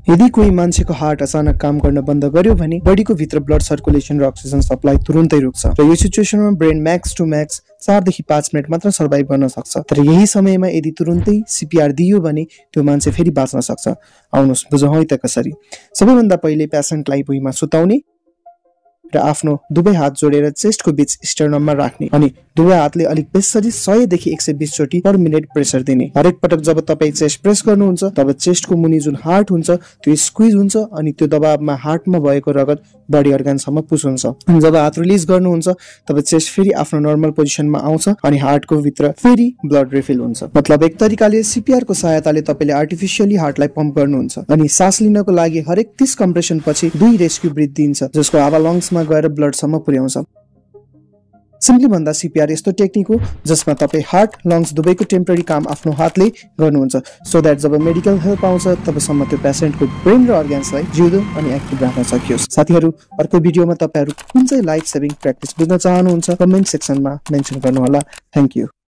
यदि कोही मान्छेको हार्ट अचानक काम गर्न बन्द गर्यो भने बडीको भित्र ब्लड सर्कुलेसन र अक्सिजन सप्लाई तुरुन्तै रुक्छ र यो सिचुएसनमा ब्रेन मैक्स टु मैक्स 4 देखि 5 मिनट मात्र सर्भाइभ गर्न सक्छ। तर यही समयमा यदि तुरुन्तै सीपीआर दियो भने त्यो मान्छे फेरि बाँच्न सक्छ। आउनुस् बुझौँ है त कसरी। सबैभन्दा पहिले पेशेन्टलाई भुइँमा सुताउने र आफ्नो दुवै हात जोडेर चेस्टको बीच स्टर्नममा राख्ने अनि दुवै हातले अलिक बेसरी 100 देखि 120 चोटी पर मिनेट प्रेसर दिने। हरेक पटक जब तपाई चेस्ट प्रेस गर्नुहुन्छ तब चेस्टको मुनि जुन हार्ट हुन्छ त्यो स्क्विज हुन्छ अनि त्यो दबावमा हार्टमा भएको रगत बडी अर्गानसम्म पुस हुन्छ। अनि जब हात रिलिज गर्नुहुन्छ तब चेस्ट फेरि आफ्नो नर्मल पोजिसनमा आउँछ अनि हार्टको भित्र फेरि ब्लड रिफिल हुन्छ। मतलब एक तरिकाले सीपीआर को सहायताले तपाईले आर्टिफिशियली हार्टलाई पम्प गर्नुहुन्छ अनि सास लिनको लागि हरेक 30 कम्प्रेसन पछि 2 रेस्क्यु ब्रिथ दिन्छ जसको हावा लङ्समा गएर ब्लडसम्म पुर्याउँछ। सिम्पली भन्दा सीपीआर यस्तो टेक्निक हो जसमा तपाई हार्ट लङ्स दुवैको टेम्पररी काम आफ्नो हातले गर्नुहुन्छ सो दैट जब मेडिकल हेल्प आउँछ तबसम्म त्यो पेशेन्टको ब्रेन र अर्गान्सलाई जिउँदो अनि एक्टिभ राख्न सकियोस्। साथीहरु अर्को भिडियोमा तपाईहरु कुन चाहिँ लाइफ सेभिङ प्र्याक्टिस बुझ्न चाहनुहुन्छ कमेन्ट सेक्सनमा मेन्सन गर्नु होला। Thank you.